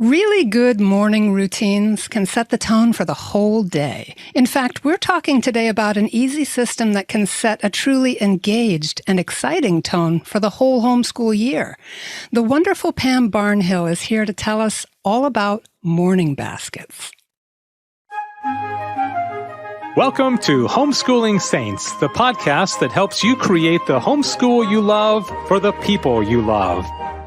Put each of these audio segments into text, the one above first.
Really good morning routines can set the tone for the whole day. In fact, we're talking today about an easy system that can set a truly engaged and exciting tone for the whole homeschool year. The wonderful Pam Barnhill is here to tell us all about morning baskets. Welcome to Homeschooling Saints, the podcast that helps you create the homeschool you love for the people you love.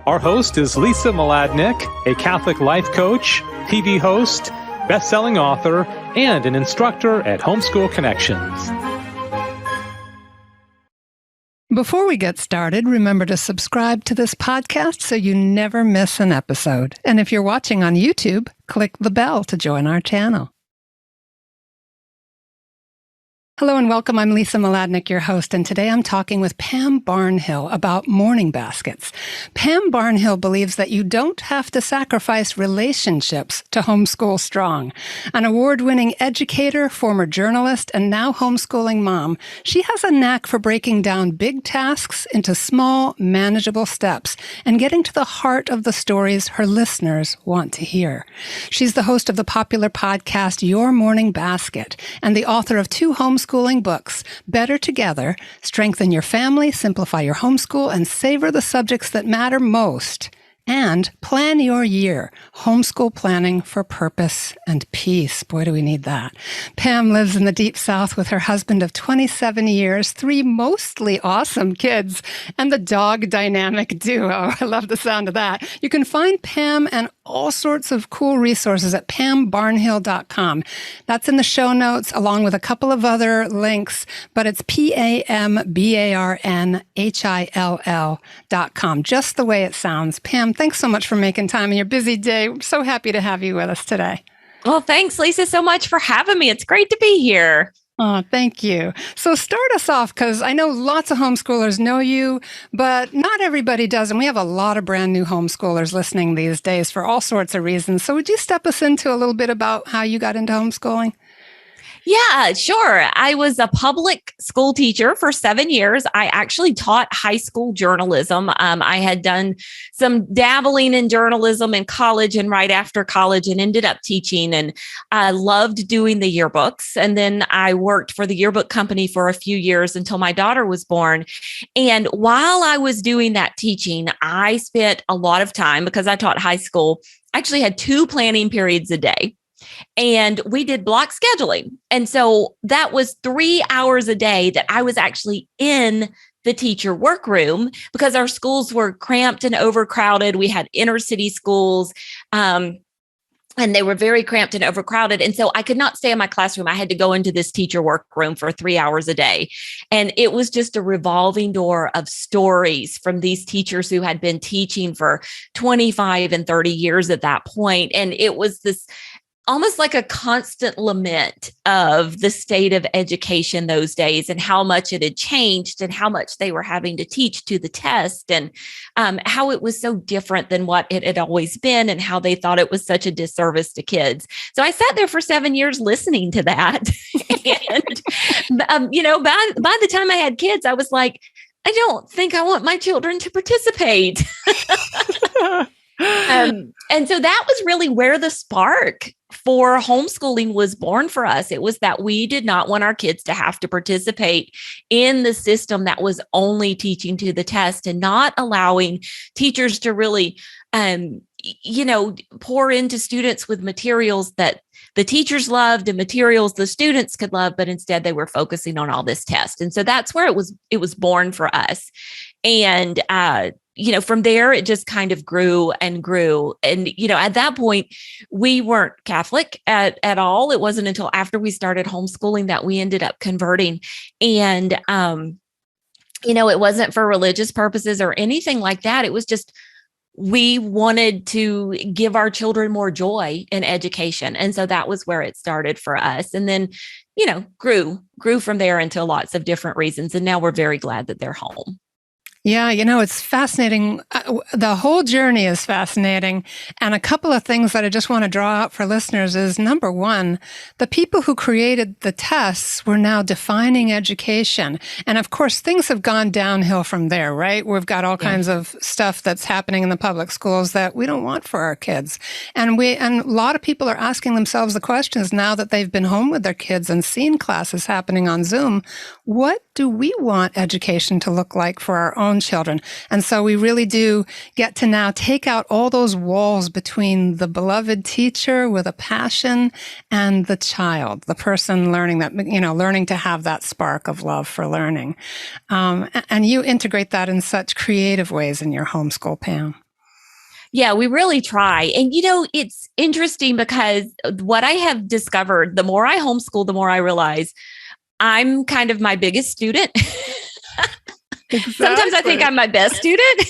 Our host is Lisa Mladinich, a Catholic life coach, TV host, best-selling author, and an instructor at Homeschool Connections. Before we get started, remember to subscribe to this podcast so you never miss an episode. And if you're watching on YouTube, click the bell to join our channel. Hello and welcome. I'm Lisa Mladinich, your host, and today I'm talking with Pam Barnhill about morning baskets. Pam Barnhill believes that you don't have to sacrifice relationships to homeschool strong. An award-winning educator, former journalist, and now homeschooling mom, she has a knack for breaking down big tasks into small, manageable steps and getting to the heart of the stories her listeners want to hear. She's the host of the popular podcast Your Morning Basket and the author of two homeschooling books, Better Together, Strengthen Your Family, Simplify Your Homeschool, and Savor the Subjects That Matter Most, and Plan Your Year, Homeschool Planning for Purpose and Peace. Boy, do we need that. Pam lives in the Deep South with her husband of 27 years, 3 mostly awesome kids, and the dog dynamic duo. I love the sound of that. You can find Pam and all sorts of cool resources at pambarnhill.com. That's in the show notes, along with a couple of other links, but it's PamBarnhill.com, just the way it sounds. Pam, thanks so much for making time in your busy day. We're so happy to have you with us today. Well, thanks, Lisa, so much for having me. It's great to be here. Oh, thank you. So start us off, because I know lots of homeschoolers know you, but not everybody does. And we have a lot of brand new homeschoolers listening these days for all sorts of reasons. So would you step us into a little bit about how you got into homeschooling? Yeah, sure. I was a public school teacher for 7 years. I actually taught high school journalism. I had done some dabbling in journalism in college and right after college and ended up teaching. And I loved doing the yearbooks. And then I worked for the yearbook company for a few years until my daughter was born. And while I was doing that teaching, I spent a lot of time, because I taught high school, I actually had 2 planning periods a day. And we did block scheduling. And so that was 3 hours a day that I was actually in the teacher workroom, because our schools were cramped and overcrowded. We had inner city schools, and they were very cramped and overcrowded. And so I could not stay in my classroom. I had to go into this teacher workroom for 3 hours a day. And it was just a revolving door of stories from these teachers who had been teaching for 25 and 30 years at that point. And it was this almost like a constant lament of the state of education those days and how much it had changed and how much they were having to teach to the test and how it was so different than what it had always been and how they thought it was such a disservice to kids. So I sat there for 7 years listening to that. And, by the time I had kids, I was like, I don't think I want my children to participate. And so that was really where the spark for homeschooling was born for us. It was that we did not want our kids to have to participate in the system that was only teaching to the test and not allowing teachers to really, pour into students with materials that the teachers loved and materials the students could love, but instead they were focusing on all this test. And so that's where it was born for us. And, from there, it just kind of grew and grew. And, at that point, we weren't Catholic at all. It wasn't until after we started homeschooling that we ended up converting. And, it wasn't for religious purposes or anything like that. It was just, we wanted to give our children more joy in education. And so that was where it started for us. And then, grew from there into lots of different reasons. And now we're very glad that they're home. Yeah, it's fascinating. The whole journey is fascinating. And a couple of things that I just want to draw out for listeners is, number one, the people who created the tests were now defining education. And of course, things have gone downhill from there, right? We've got all kinds of stuff that's happening in the public schools that we don't want for our kids. And a lot of people are asking themselves the questions now that they've been home with their kids and seen classes happening on Zoom. What do we want education to look like for our own children? And so we really do get to now take out all those walls between the beloved teacher with a passion and the child, the person learning to have that spark of love for learning. And you integrate that in such creative ways in your homeschool, Pam. Yeah, we really try. And, it's interesting because what I have discovered, the more I homeschool, the more I realize I'm kind of my biggest student. Exactly. Sometimes I think I'm my best student.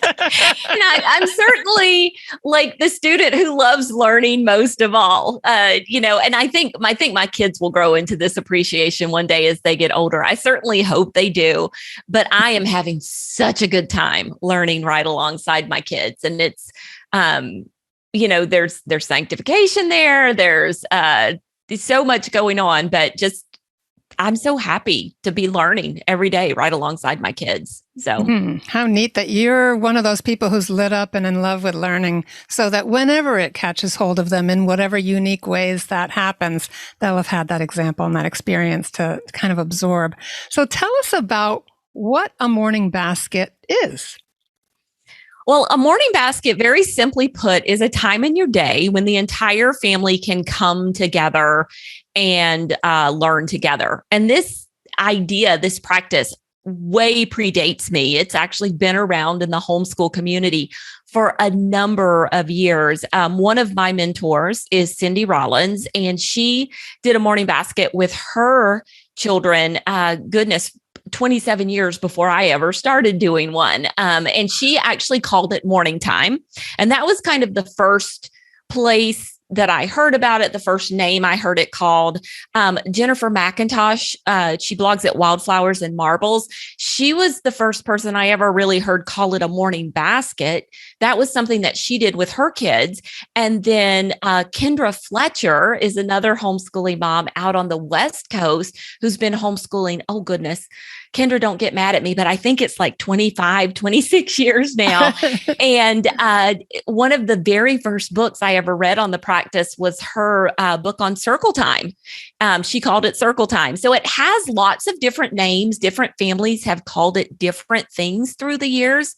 I'm certainly like the student who loves learning most of all, and I think my kids will grow into this appreciation one day as they get older. I certainly hope they do, but I am having such a good time learning right alongside my kids. And it's, there's sanctification there. There's so much going on, but just, I'm so happy to be learning every day right alongside my kids. So how neat that you're one of those people who's lit up and in love with learning, so that whenever it catches hold of them in whatever unique ways that happens, they'll have had that example and that experience to kind of absorb. So tell us about what a morning basket is. Well, a morning basket, very simply put, is a time in your day when the entire family can come together and learn together. And this idea, this practice, way predates me. It's actually been around in the homeschool community for a number of years. One of my mentors is Cindy Rollins, and she did a morning basket with her children, 27 years before I ever started doing one. And she actually called it morning time. And that was kind of the first place that I heard about it, the first name I heard it called. Jennifer McIntosh, she blogs at Wildflowers and Marbles. She was the first person I ever really heard call it a morning basket. That was something that she did with her kids. And then Kendra Fletcher is another homeschooling mom out on the West Coast who's been homeschooling. Oh, goodness. Kendra, don't get mad at me, but I think it's like 25, 26 years now. And one of the very first books I ever read on the practice was her book on circle time. She called it Circle Time. So it has lots of different names. Different families have called it different things through the years.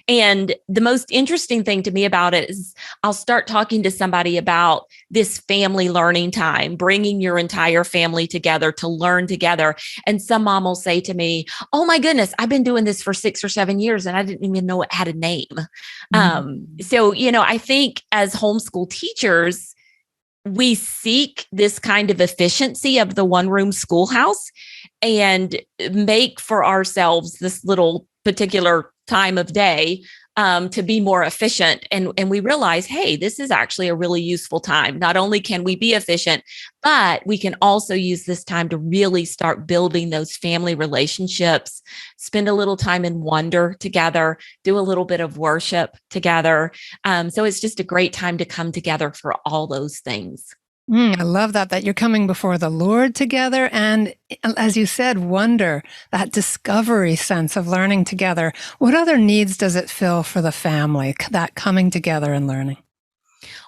And the most interesting thing to me about it is I'll start talking to somebody about this family learning time, bringing your entire family together to learn together. And some mom will say to me, oh my goodness, I've been doing this for 6 or 7 years and I didn't even know it had a name. So, I think as homeschool teachers, we seek this kind of efficiency of the one-room schoolhouse and make for ourselves this little particular time of day to be more efficient. And we realize, hey, this is actually a really useful time. Not only can we be efficient, but we can also use this time to really start building those family relationships, spend a little time in wonder together, do a little bit of worship together. So it's just a great time to come together for all those things. I love that you're coming before the Lord together. And as you said, wonder, that discovery sense of learning together. What other needs does it fill for the family, that coming together and learning?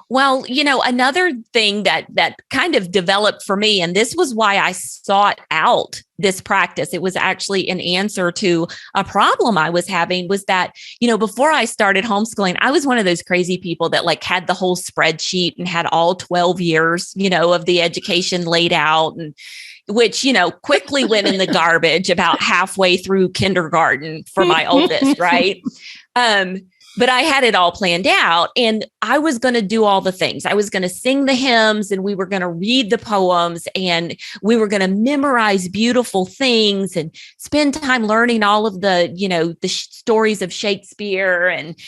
Well, another thing that kind of developed for me, and this was why I sought out this practice. It was actually an answer to a problem I was having, was that, before I started homeschooling, I was one of those crazy people that had the whole spreadsheet and had all 12 years, of the education laid out, and which, quickly went in the garbage about halfway through kindergarten for my oldest, right? But I had it all planned out, and I was going to do all the things. I was going to sing the hymns, and we were going to read the poems, and we were going to memorize beautiful things and spend time learning all of the, the stories of Shakespeare and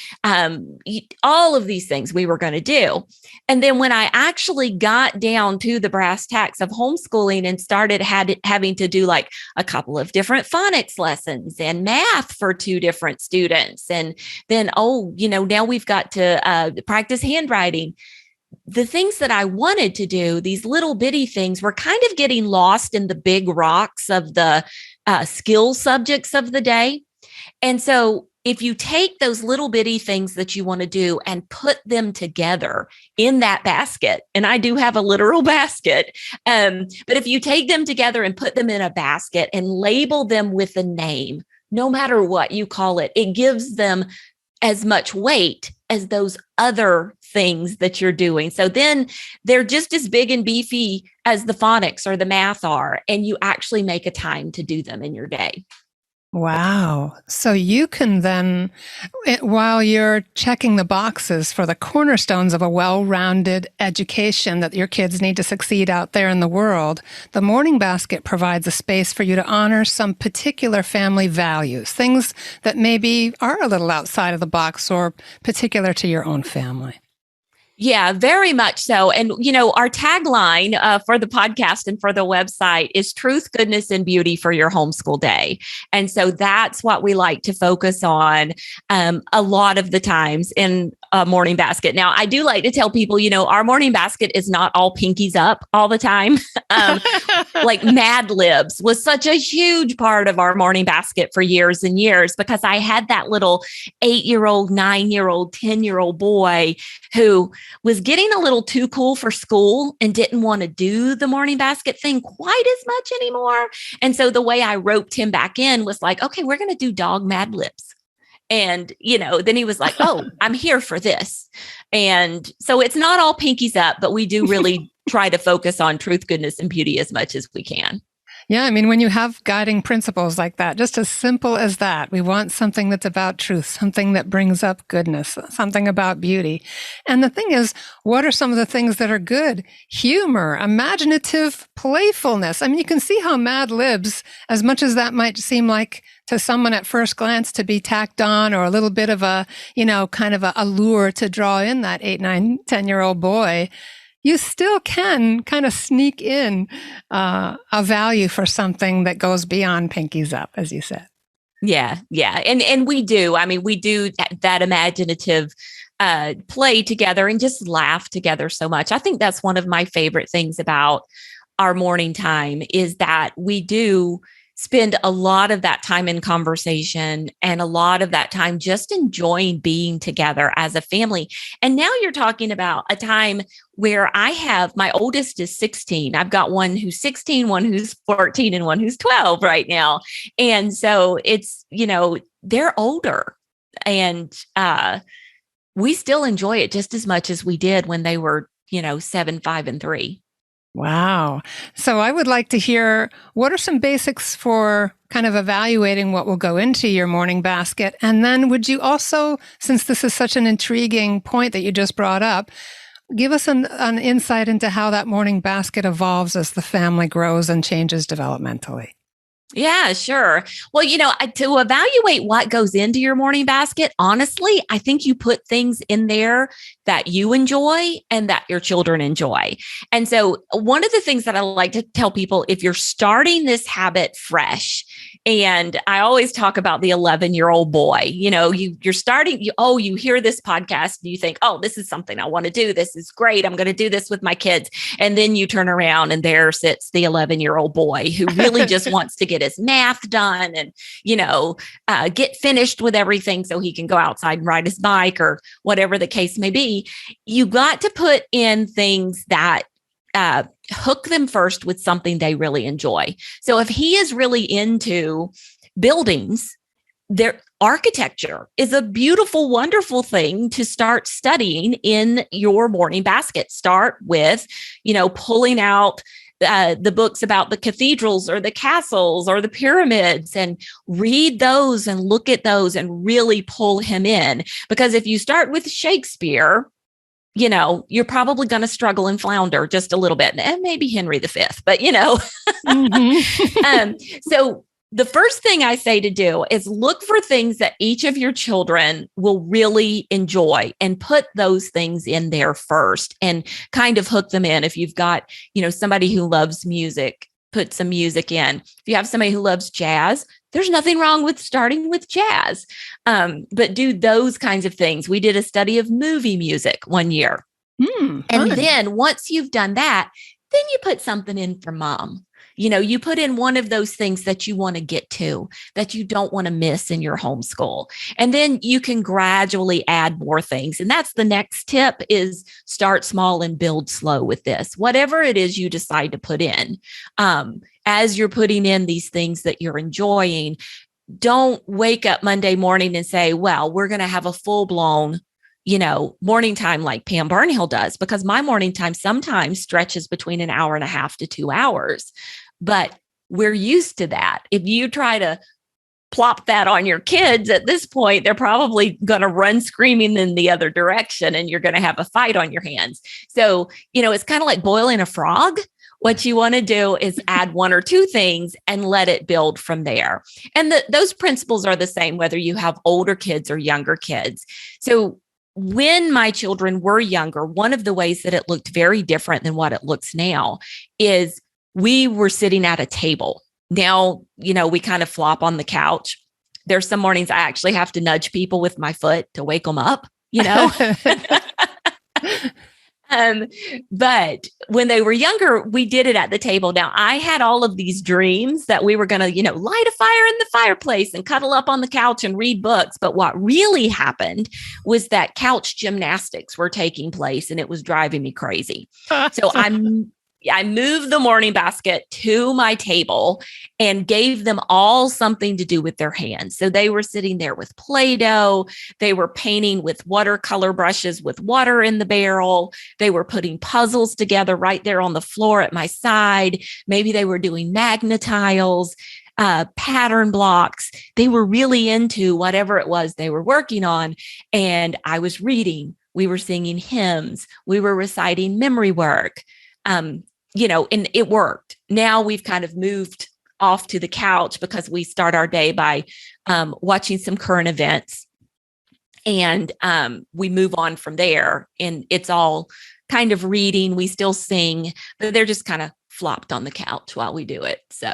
all of these things we were going to do. And then when I actually got down to the brass tacks of homeschooling and started having to do like a couple of different phonics lessons and math for 2 different students, and then, now we've got to practice handwriting. The things that I wanted to do, these little bitty things, were kind of getting lost in the big rocks of the skill subjects of the day. And so if you take those little bitty things that you want to do and put them together in that basket, and I do have a literal basket, but if you take them together and put them in a basket and label them with a name, no matter what you call it, it gives them as much weight as those other things that you're doing. So then they're just as big and beefy as the phonics or the math are, and you actually make a time to do them in your day. Wow. So you can then, while you're checking the boxes for the cornerstones of a well-rounded education that your kids need to succeed out there in the world, the morning basket provides a space for you to honor some particular family values, things that maybe are a little outside of the box or particular to your own family. Yeah, very much so. And, our tagline for the podcast and for the website is truth, goodness, and beauty for your homeschool day. And so that's what we like to focus on a lot of the times in a morning basket. Now, I do like to tell people, our morning basket is not all pinkies up all the time. Like Mad Libs was such a huge part of our morning basket for years and years, because I had that little 8-year-old, 9-year-old, 10-year-old boy who was getting a little too cool for school and didn't want to do the morning basket thing quite as much anymore. And so the way I roped him back in was like, okay, we're going to do dog Mad Libs. And, then he was like, oh, I'm here for this. And so it's not all pinkies up, but we do really try to focus on truth, goodness, and beauty as much as we can. Yeah, I mean, when you have guiding principles like that, just as simple as that, we want something that's about truth, something that brings up goodness, something about beauty. And the thing is, what are some of the things that are good? Humor, imaginative playfulness. I mean, you can see how Mad Libs, as much as that might seem like to someone at first glance to be tacked on or a little bit of a, kind of a lure to draw in that 8, 9, 10-year-old boy, you still can kind of sneak in a value for something that goes beyond pinkies up, as you said. Yeah. And we do. I mean, we do that imaginative play together and just laugh together so much. I think that's one of my favorite things about our morning time is that we do spend a lot of that time in conversation and a lot of that time just enjoying being together as a family. And now you're talking about a time where I have, my oldest is 16. I've got one who's 16, one who's 14, and one who's 12 right now. And so it's, they're older, and we still enjoy it just as much as we did when they were, 7, 5, and 3. Wow. So I would like to hear, what are some basics for kind of evaluating what will go into your morning basket? And then would you also, since this is such an intriguing point that you just brought up, give us an insight into how that morning basket evolves as the family grows and changes developmentally? Yeah, sure. Well, to evaluate what goes into your morning basket, honestly, I think you put things in there that you enjoy and that your children enjoy. And so one of the things that I like to tell people, if you're starting this habit fresh, and I always talk about the 11-year-old boy, you're starting, you hear this podcast and you think, oh, this is something I want to do. This is great. I'm going to do this with my kids. And then you turn around and there sits the 11-year-old boy who really just wants to get his math done and, get finished with everything so he can go outside and ride his bike or whatever the case may be. You got to put in things that hook them first with something they really enjoy. So if he is really into buildings, their architecture is a beautiful, wonderful thing to start studying in your morning basket. Start with, pulling out the books about the cathedrals or the castles or the pyramids, and read those and look at those and really pull him in. Because if you start with Shakespeare, you're probably going to struggle and flounder just a little bit, and maybe Henry V, but Mm-hmm. So the first thing I say to do is look for things that each of your children will really enjoy and put those things in there first and kind of hook them in. If you've got, somebody who loves music, put some music in. If you have somebody who loves jazz, there's nothing wrong with starting with jazz, but do those kinds of things. We did a study of movie music one year. And then once you've done that, then you put something in for mom. You put in one of those things that you want to get to, that you don't want to miss in your homeschool. And then you can gradually add more things. And that's the next tip, is start small and build slow with this. Whatever it is you decide to put in, as you're putting in these things that you're enjoying, don't wake up Monday morning and say, well, we're going to have a full-blown morning time like Pam Barnhill does, because my morning time sometimes stretches between an hour and a half to 2 hours. But we're used to that. If you try to plop that on your kids at this point, they're probably going to run screaming in the other direction, and you're going to have a fight on your hands. So, it's kind of like boiling a frog. What you want to do is add one or two things and let it build from there. And those principles are the same whether you have older kids or younger kids. So when my children were younger, one of the ways that it looked very different than what it looks now is we were sitting at a table. Now, we kind of flop on the couch. There's some mornings I actually have to nudge people with my foot to wake them up, But when they were younger, we did it at the table. Now, I had all of these dreams that we were going to, light a fire in the fireplace and cuddle up on the couch and read books. But what really happened was that couch gymnastics were taking place, and it was driving me crazy. So I moved the morning basket to my table and gave them all something to do with their hands. So they were sitting there with Play-Doh. They were painting with watercolor brushes with water in the barrel. They were putting puzzles together right there on the floor at my side. Maybe they were doing magnetiles, pattern blocks. They were really into whatever it was they were working on. And I was reading. We were singing hymns. We were reciting memory work. And it worked. Now we've kind of moved off to the couch because we start our day by watching some current events, and we move on from there. And it's all kind of reading. We still sing, but they're just kind of flopped on the couch while we do it. So.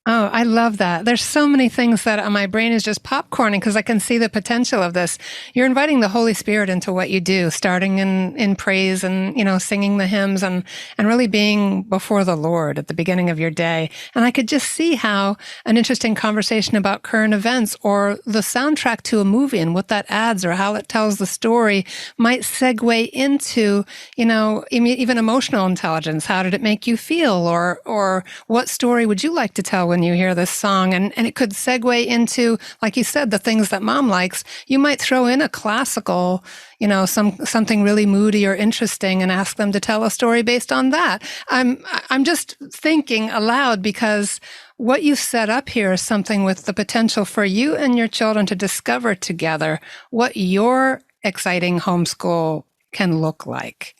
Oh, I love that. There's so many things that my brain is just popcorning because I can see the potential of this. You're inviting the Holy Spirit into what you do, starting in praise and, singing the hymns and really being before the Lord at the beginning of your day. And I could just see how an interesting conversation about current events or the soundtrack to a movie and what that adds or how it tells the story might segue into, even emotional intelligence. How did it make you feel? Or what story would you like to tell when you hear this song? And it could segue into, like you said, the things that mom likes. You might throw in a classical, something really moody or interesting and ask them to tell a story based on that. I'm just thinking aloud because what you set up here is something with the potential for you and your children to discover together what your exciting homeschool can look like.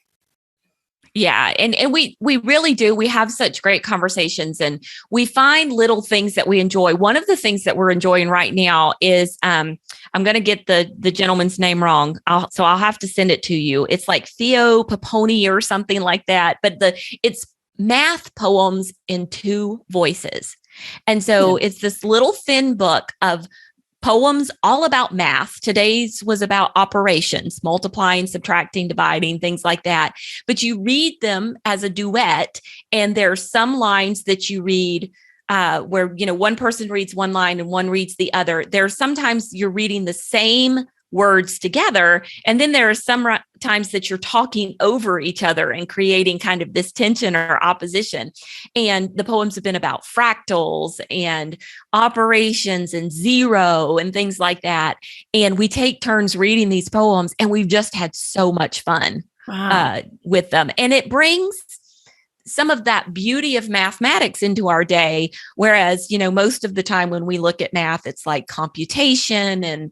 Yeah. And we really do. We have such great conversations, and we find little things that we enjoy. One of the things that we're enjoying right now is, I'm going to get the gentleman's name wrong. So I'll have to send it to you. It's like Theo Paponi or something like that, but it's math poems in 2 voices. And so it's this little thin book of poems all about math. Today's was about operations, multiplying, subtracting, dividing, things like that. But you read them as a duet, and there's some lines that you read where, one person reads one line and one reads the other. There's sometimes you're reading the same words together. And then there are some times that you're talking over each other and creating kind of this tension or opposition. And the poems have been about fractals and operations and zero and things like that. And we take turns reading these poems, and we've just had so much fun with them. And it brings some of that beauty of mathematics into our day. Whereas, most of the time when we look at math, it's like computation and,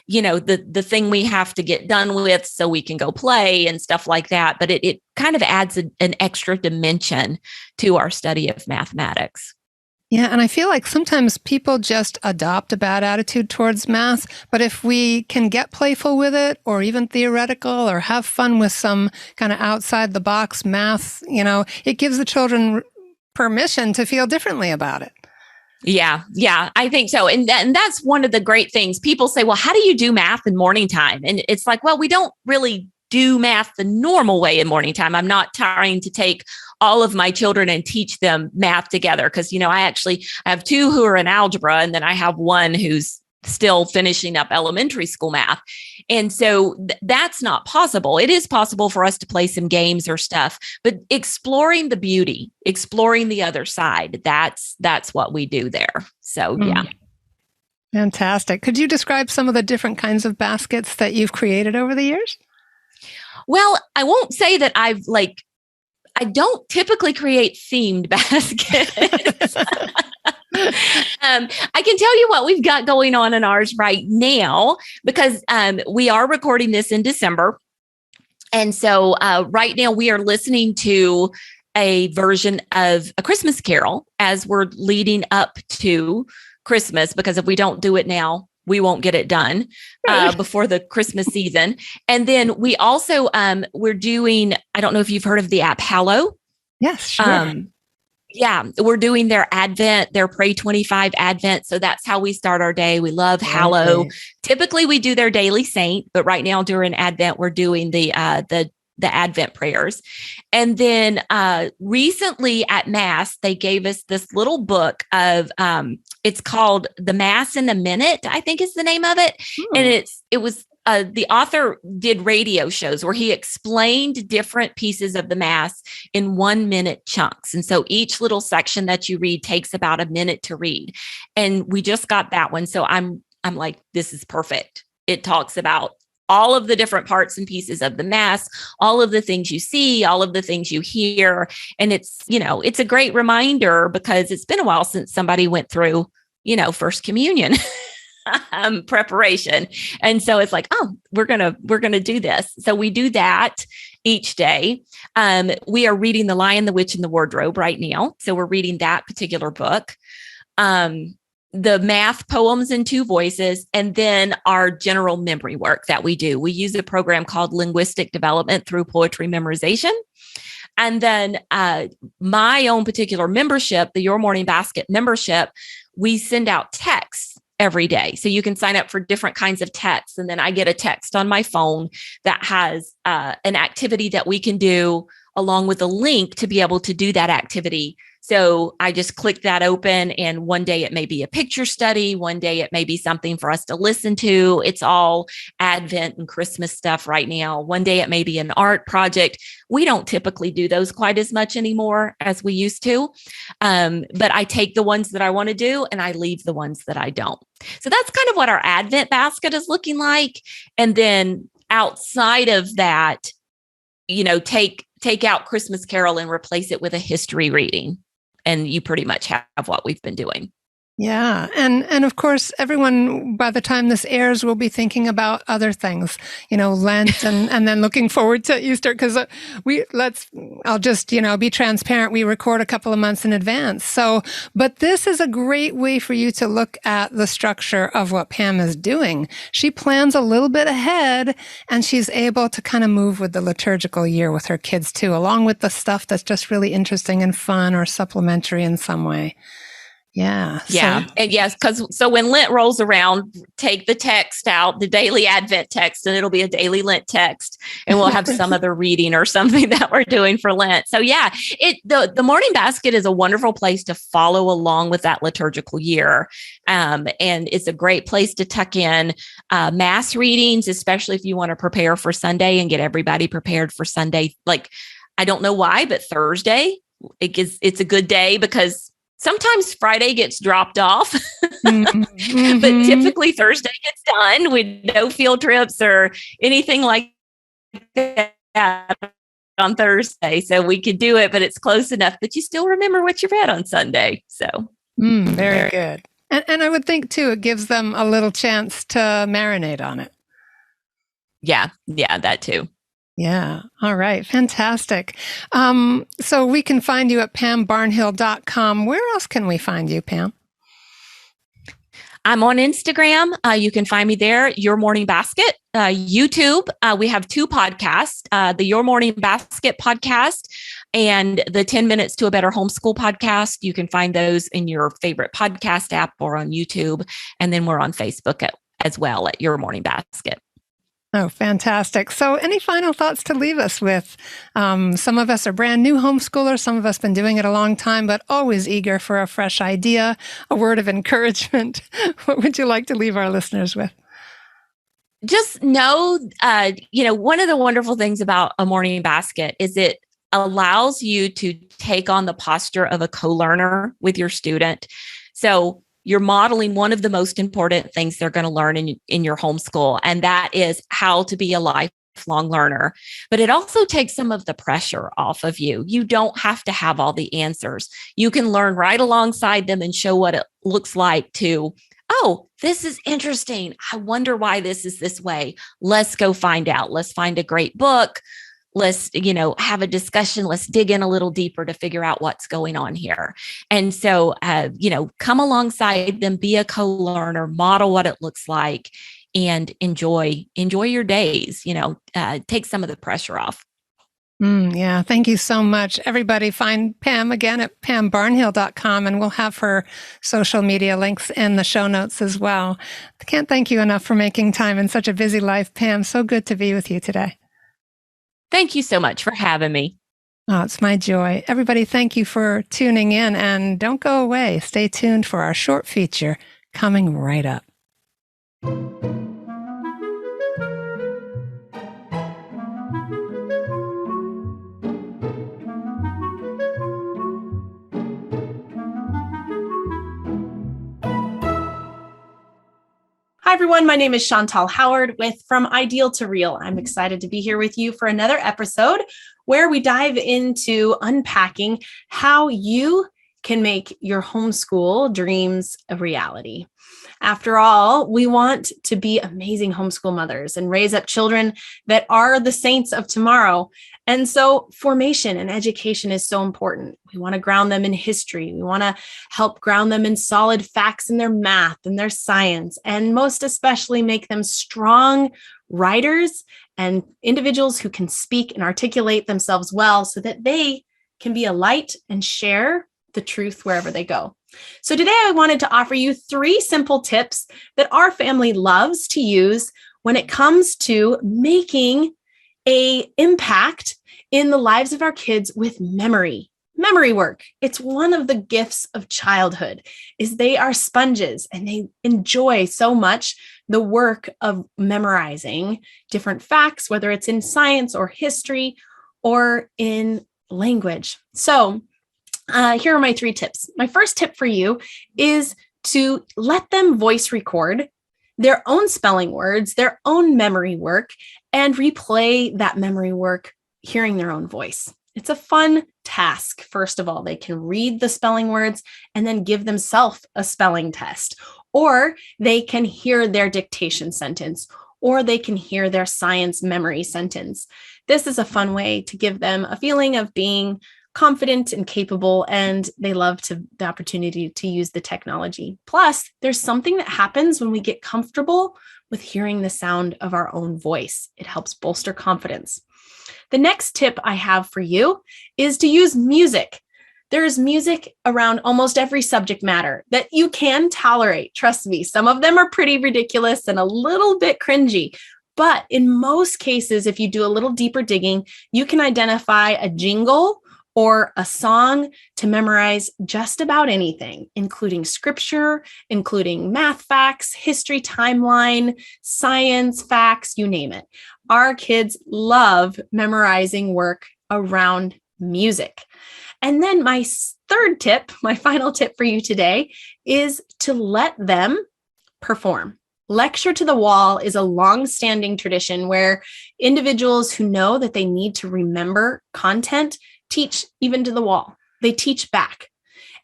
the thing we have to get done with so we can go play and stuff like that. But it kind of adds an extra dimension to our study of mathematics. Yeah, and I feel like sometimes people just adopt a bad attitude towards math, but if we can get playful with it or even theoretical or have fun with some kind of outside the box math, it gives the children permission to feel differently about it. Yeah, I think so. And that's one of the great things. People say, well, how do you do math in morning time? And it's like, well, we don't really do math the normal way in morning time. I'm not trying to take all of my children and teach them math together because, I have two who are in algebra, and then I have one who's still finishing up elementary school math. And so that's not possible. It is possible for us to play some games or stuff, but exploring the beauty, exploring the other side, that's what we do there. So, yeah. Fantastic. Could you describe some of the different kinds of baskets that you've created over the years? Well, I won't say that I don't typically create themed baskets. I can tell you what we've got going on in ours right now, because we are recording this in December. And so right now we are listening to a version of A Christmas Carol as we're leading up to Christmas, because if we don't do it now, we won't get it done before the Christmas season. And then we also, we're doing, I don't know if you've heard of the app Hallow. Yes, sure. Yeah, we're doing their Advent, their Pray 25 Advent. So that's how we start our day. We love Hallow. Okay. Typically we do their daily saint, but right now during Advent, we're doing the Advent prayers. And then recently at Mass, they gave us this little book of, it's called The Mass in a Minute, I think is the name of it. And it was the author did radio shows where he explained different pieces of the Mass in 1 minute chunks. And so each little section that you read takes about a minute to read. And we just got that one. So I'm like, this is perfect. It talks about all of the different parts and pieces of the Mass, all of the things you see, all of the things you hear. And it's, it's a great reminder because it's been a while since somebody went through, First Communion preparation. And so it's like, oh, we're going to do this. So we do that each day. We are reading The Lion, the Witch, and the Wardrobe right now. So we're reading that particular book. The math poems in 2 voices, and then our general memory work that we do. We use a program called Linguistic Development through Poetry Memorization. And then my own particular membership, the Your Morning Basket membership, we send out texts every day. So you can sign up for different kinds of texts. And then I get a text on my phone that has an activity that we can do along with a link to be able to do that activity. So I just click that open, and one day it may be a picture study. One day it may be something for us to listen to. It's all Advent and Christmas stuff right now. One day it may be an art project. We don't typically do those quite as much anymore as we used to. But I take the ones that I want to do and I leave the ones that I don't. So that's kind of what our Advent basket is looking like. And then outside of that, take out Christmas Carol and replace it with a history reading. And you pretty much have what we've been doing. Yeah. And of course, everyone, by the time this airs, will be thinking about other things, Lent and then looking forward to Easter. Because I'll just, be transparent. We record a couple of months in advance. So, but this is a great way for you to look at the structure of what Pam is doing. She plans a little bit ahead, and she's able to kind of move with the liturgical year with her kids too, along with the stuff that's just really interesting and fun or supplementary in some way. Yeah. Yeah. And yes, so when Lent rolls around, take the text out, the daily Advent text, and it'll be a daily Lent text, and we'll have some other reading or something that we're doing for Lent. So yeah, the morning basket is a wonderful place to follow along with that liturgical year. And it's a great place to tuck in Mass readings, especially if you want to prepare for Sunday and get everybody prepared for Sunday. Like, I don't know why, but Thursday, it's a good day because sometimes Friday gets dropped off, but typically Thursday gets done with no field trips or anything like that. on Thursday. So we could do it, but it's close enough that you still remember what you read on Sunday. So very good. And I would think, too, it gives them a little chance to marinate on it. Yeah, that too. Yeah. All right. Fantastic. So we can find you at pambarnhill.com. Where else can we find you, Pam? I'm on Instagram. You can find me there, Your Morning Basket. YouTube, we have 2 podcasts, the Your Morning Basket podcast and the 10 Minutes to a Better Homeschool podcast. You can find those in your favorite podcast app or on YouTube. And then we're on Facebook as well at Your Morning Basket. Oh, fantastic. So any final thoughts to leave us with? Some of us are brand new homeschoolers. Some of us have been doing it a long time, but always eager for a fresh idea, a word of encouragement. What would you like to leave our listeners with? Just know, one of the wonderful things about a morning basket is it allows you to take on the posture of a co-learner with your student. So you're modeling one of the most important things they're going to learn in your homeschool, and that is how to be a lifelong learner. But it also takes some of the pressure off of you. You don't have to have all the answers. You can learn right alongside them and show what it looks like to, oh, this is interesting. I wonder why this is this way. Let's go find out. Let's find a great book. Let's, have a discussion. Let's dig in a little deeper to figure out what's going on here. And so, come alongside them, be a co-learner, model what it looks like, and enjoy your days, take some of the pressure off. Yeah. Thank you so much. Everybody find Pam again at pambarnhill.com, and we'll have her social media links in the show notes as well. I can't thank you enough for making time in such a busy life, Pam. So good to be with you today. Thank you so much for having me. Oh, it's my joy. Everybody, thank you for tuning in, and don't go away. Stay tuned for our short feature coming right up. Hi, everyone. My name is Chantal Howard with From Ideal to Real. I'm excited to be here with you for another episode where we dive into unpacking how you can make your homeschool dreams a reality. After all, we want to be amazing homeschool mothers and raise up children that are the saints of tomorrow. And so formation and education is so important. We want to ground them in history. We want to help ground them in solid facts in their math and their science, and most especially make them strong writers and individuals who can speak and articulate themselves well so that they can be a light and share the truth wherever they go. So today I wanted to offer you 3 simple tips that our family loves to use when it comes to making an impact in the lives of our kids with memory work. It's one of the gifts of childhood is they are sponges and they enjoy so much the work of memorizing different facts, whether it's in science or history or in language. So here are my 3 tips. My first tip for you is to let them voice record their own spelling words, their own memory work, and replay that memory work hearing their own voice. It's a fun task. First of all, they can read the spelling words and then give themselves a spelling test, or they can hear their dictation sentence, or they can hear their science memory sentence. This is a fun way to give them a feeling of being confident and capable, and they love the opportunity to use the technology. Plus, there's something that happens when we get comfortable with hearing the sound of our own voice. It helps bolster confidence. The next tip I have for you is to use music. There is music around almost every subject matter that you can tolerate. Trust me, some of them are pretty ridiculous and a little bit cringy. But in most cases, if you do a little deeper digging, you can identify a jingle or a song to memorize just about anything, including scripture, including math facts, history timeline, science facts, you name it. Our kids love memorizing work around music. And then my third tip, my final tip for you today, is to let them perform. Lecture to the wall is a long-standing tradition where individuals who know that they need to remember content teach even to the wall. They teach back.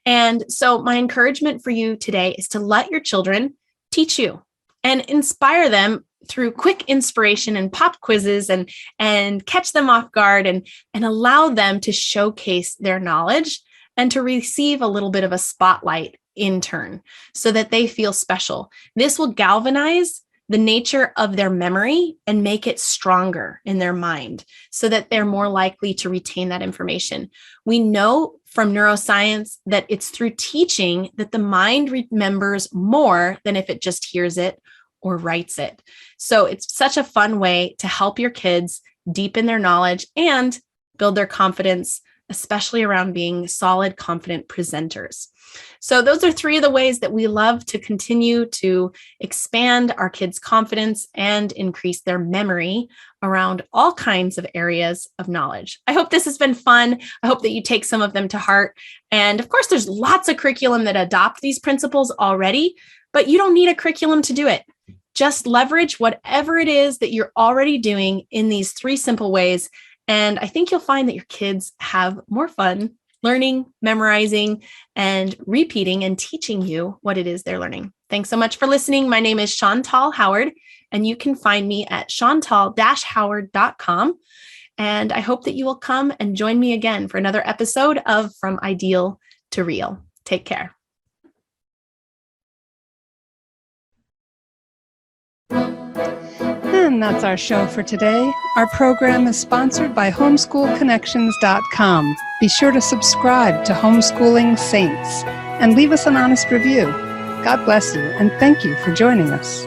And so my encouragement for you today is to let your children teach you and inspire them through quick inspiration and pop quizzes and catch them off guard and allow them to showcase their knowledge and to receive a little bit of a spotlight in turn so that they feel special. This will galvanize the nature of their memory and make it stronger in their mind so that they're more likely to retain that information. We know from neuroscience that it's through teaching that the mind remembers more than if it just hears it or writes it. So it's such a fun way to help your kids deepen their knowledge and build their confidence, especially around being solid, confident presenters. So those are 3 of the ways that we love to continue to expand our kids' confidence and increase their memory around all kinds of areas of knowledge. I hope this has been fun. I hope that you take some of them to heart. And of course, there's lots of curriculum that adopt these principles already, but you don't need a curriculum to do it. Just leverage whatever it is that you're already doing in these 3 simple ways. And I think you'll find that your kids have more fun learning, memorizing, and repeating and teaching you what it is they're learning. Thanks so much for listening. My name is Chantal Howard, and you can find me at chantal-howard.com. And I hope that you will come and join me again for another episode of From Ideal to Real. Take care. And that's our show for today. Our program is sponsored by homeschoolconnections.com. Be sure to subscribe to Homeschooling Saints and leave us an honest review. God bless you, and thank you for joining us.